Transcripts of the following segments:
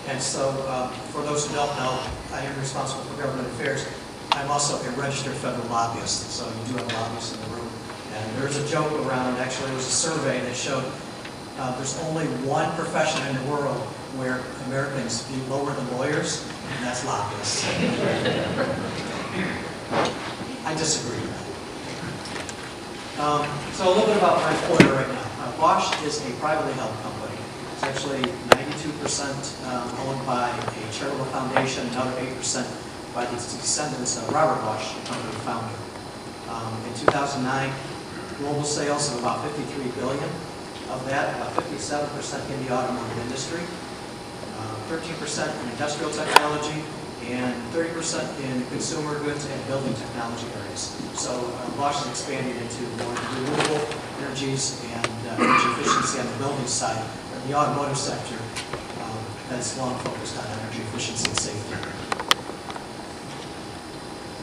And so, for those who don't know, I am responsible for government affairs. I'm also a registered federal lobbyist, so you do have lobbyists in the room. And there's a joke around, actually, there was a survey that showed there's only one profession in the world where Americans view lower than lawyers, and that's lobbyists. I disagree with that. So a little bit about my employer right now. Bosch is a privately held company. It's actually 92% owned by a charitable foundation, another 8% by the descendants of Robert Bosch, the company founder. In 2009, global sales of about $53 billion. Of that, about 57% in the automotive industry, 13% in industrial technology, and 30% in consumer goods and building technology areas. So Bosch is expanding into more renewable energies and energy efficiency on the building side. The automotive sector has long focused on energy efficiency and safety.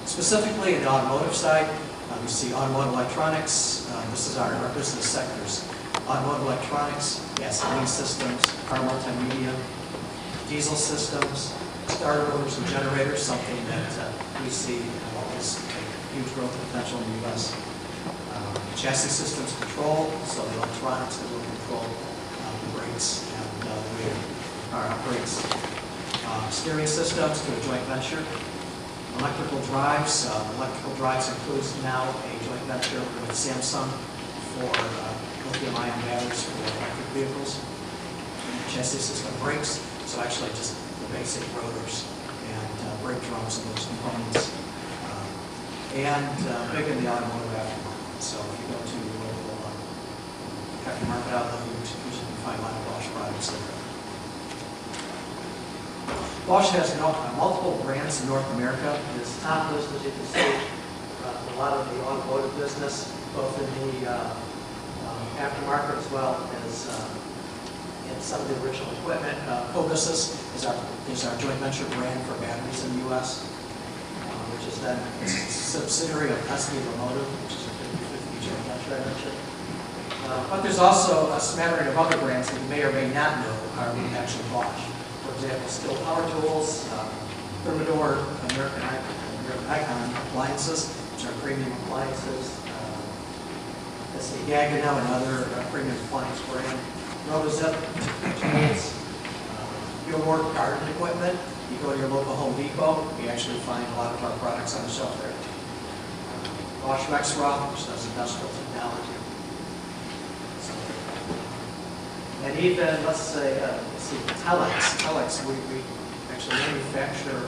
Specifically in the automotive side, we see automotive electronics. This is our business sectors. Automotive electronics, gasoline systems, car multimedia, diesel systems, starter motors and generators, something that we see is a huge growth potential in the U.S. Chassis systems control, so the electronics that will control the brakes and the way the car operates. Steering systems to a joint venture. Electrical drives. Electrical drives includes now a joint venture with Samsung for lithium-ion batteries for electric vehicles. Chassis system brakes, so actually just the basic rotors and brake drums and those components. And big in the automotive aftermarket. So if you go to the local aftermarket outlet, you usually find a lot of Bosch products there. Bosch has multiple brands in North America. It's top list, as you can see, a lot of the automotive business, both in the aftermarket as well as in some of the original equipment. Cobusys is our joint venture brand for batteries in the U.S., which is then a subsidiary of S.A.A, which is a 50/50 joint venture I mentioned. But there's also a smattering of other brands that you may or may not know are actually Bosch. For example, Stihl Power Tools, Thermador, American Icon appliances, which are premium appliances. S.A.A now another premium appliance brand. Rotozip tools, your work garden equipment. You go to your local Home Depot, you actually find a lot of our products on the shelf there. Bosch Rexroth, which does industrial technology. So, and even, let's see, Telex. Telex, we actually manufacture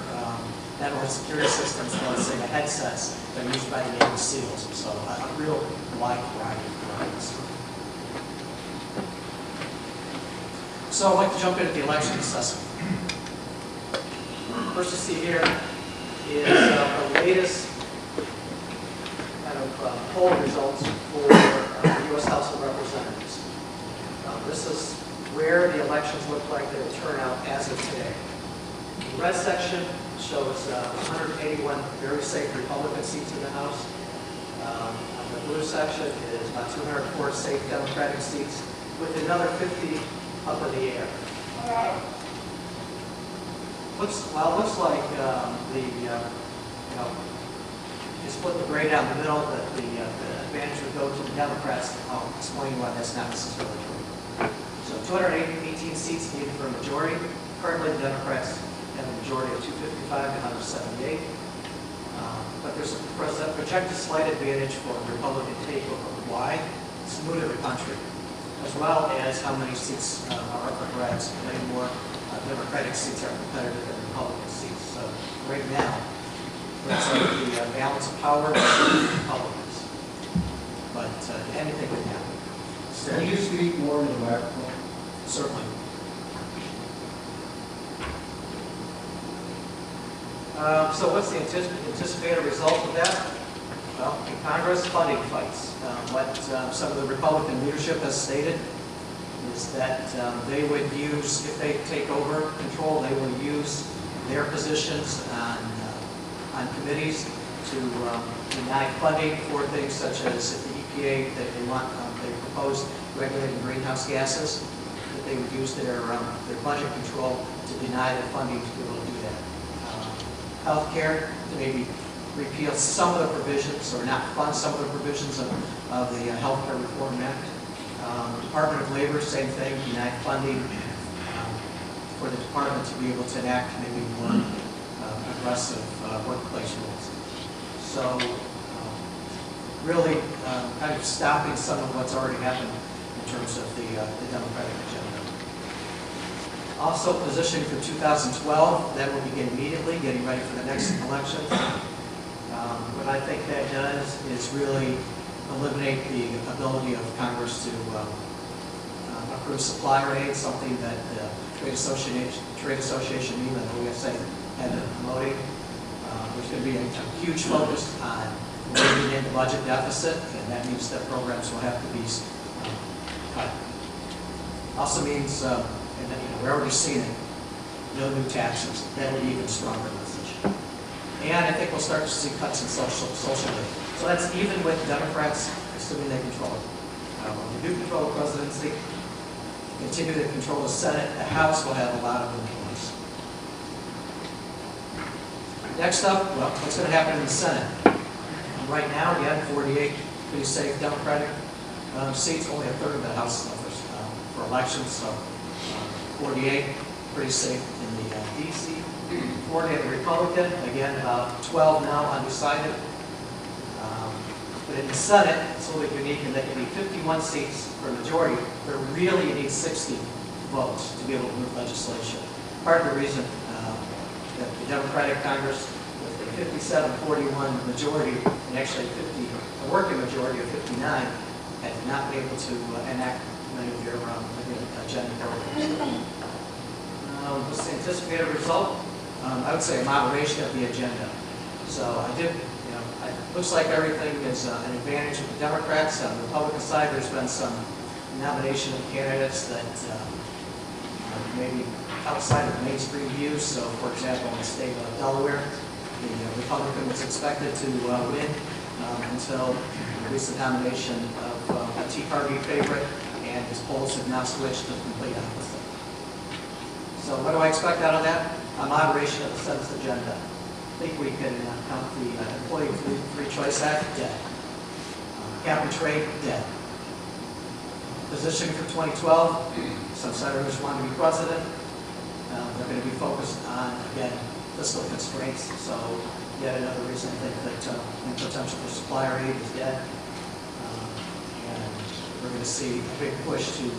network security systems, let's say the headsets that are used by the Navy SEALs. So a real wide variety of products. So I'd like to jump into the election assessment. First you see here is the latest kind of poll results for the U.S. House of Representatives. This is where the elections look like they will turn out as of today. The red section shows 181 very safe Republican seats in the House. The blue section is about 204 safe Democratic seats, with another 50 up in the air. Looks like you split the gray down the middle, that the advantage would go to the Democrats. I'll explain why that's not necessarily true. So 218 seats needed for a majority. Currently, the Democrats have a majority of 255 to 178. But there's a projected slight advantage for Republican takeover. Why? It's new to the country, as well as how many seats are up for grabs. Many more Democratic seats are competitive than Republican seats. So right now, looks like the balance of power is Republicans. But anything can happen. So, can you speak more in the microphone? Certainly. So what's the anticipated result of that? Well, in Congress, funding fights. What some of the Republican leadership has stated is that they would use, if they take over control, they will use their positions on committees to deny funding for things such as the EPA, that they propose regulating greenhouse gases. that they would use their budget control to deny the funding to be able to do that. Healthcare, to maybe repeal some of the provisions or not fund some of the provisions of the Healthcare Reform Act. Department of Labor, same thing, deny funding for the department to be able to enact maybe more aggressive workplace rules. So really kind of stopping some of what's already happened in terms of the Democratic agenda. Also positioning for 2012, that will begin immediately, getting ready for the next election. What I think that does is really eliminate the ability of Congress to approve supplier aid, something that the Trade Association, even the OSA, had been promoting. There's going to be a huge focus on bringing in the budget deficit, and that means that programs will have to be cut. Also means, and we're already seeing it, no new taxes. That will be even stronger message. And I think we'll start to see cuts in social aid. So that's even with Democrats, assuming they control it. When they do control the presidency, continue to control the Senate, the House will have a lot of influence. Next up, well, what's going to happen in the Senate? Right now, again, 48 pretty safe Democratic seats, only a third of the House numbers for elections, so 48 pretty safe in the DC. 40 of the Republican, again, about 12 now undecided. But in the Senate, it's a little bit unique in that you need 51 seats for a majority, but really you need 60 votes to be able to move legislation. Part of the reason that the Democratic Congress, with a 57-41 majority, and actually a working majority of 59, had not been able to enact many of their agenda programs. What's the anticipated result? I would say a moderation of the agenda. So it looks like everything is an advantage of the Democrats. On the Republican side, there's been some nomination of candidates that maybe outside of mainstream views. So, for example, in the state of Delaware, the Republican was expected to win until at least the nomination of a Tea Party favorite, and his polls have now switched to the complete opposite. So what do I expect out of that? A moderation of the Senate's agenda. I think we can count the Employee Free Choice Act, dead. Cap and trade, dead. Positioning for 2012, some senators want to be president. They're going to be focused on, again, fiscal constraints. So yet another reason I think that the potential for supplier aid is dead. And we're going to see a big push to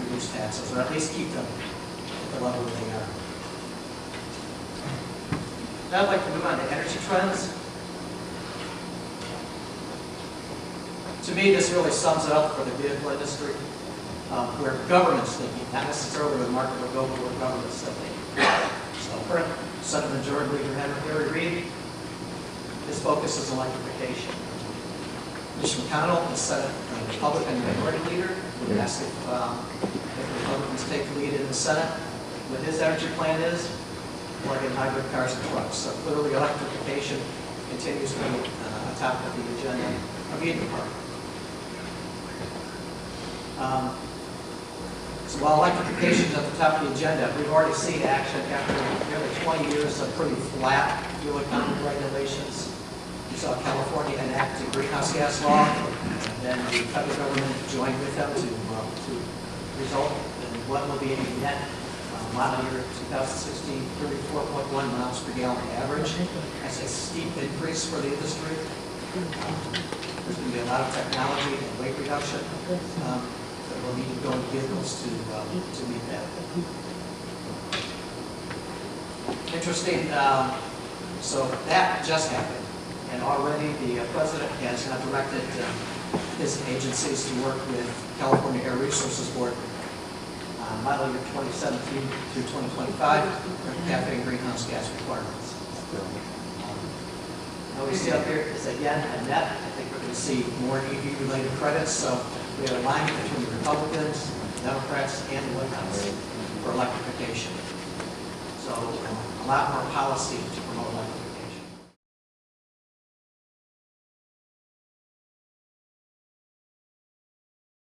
reduce taxes, or at least keep them at the level that they are. Now I'd like to move on to energy trends. To me, this really sums it up for the vehicle industry, where government's thinking, not necessarily where the market will go, but where government's thinking. So current Senate Majority Leader Harry Reid, his focus is electrification. Mich McConnell, the Senate Republican Minority Leader, asked if the Republicans take the lead in the Senate. What his energy plan is, plug-in hybrid cars and trucks. So clearly electrification continues to be on top of the agenda of either party. So while electrification is at the top of the agenda, we've already seen action after nearly 20 years of pretty flat fuel economy regulations. We saw California enact a greenhouse gas law, and then the federal government joined with them to result in what will be a net model year 2016, 34.1 miles per gallon average. That's a steep increase for the industry. There's going to be a lot of technology and weight reduction that will need to go into vehicles to meet that. Interesting. So that just happened, and already the president has directed his agencies to work with California Air Resources Board model year 2017 through 2025, capping greenhouse gas requirements. What we see up here is again a net. I think we're going to see more EV-related credits. So we have a line between the Republicans, Democrats, and the White House for electrification. So a lot more policy to promote electrification.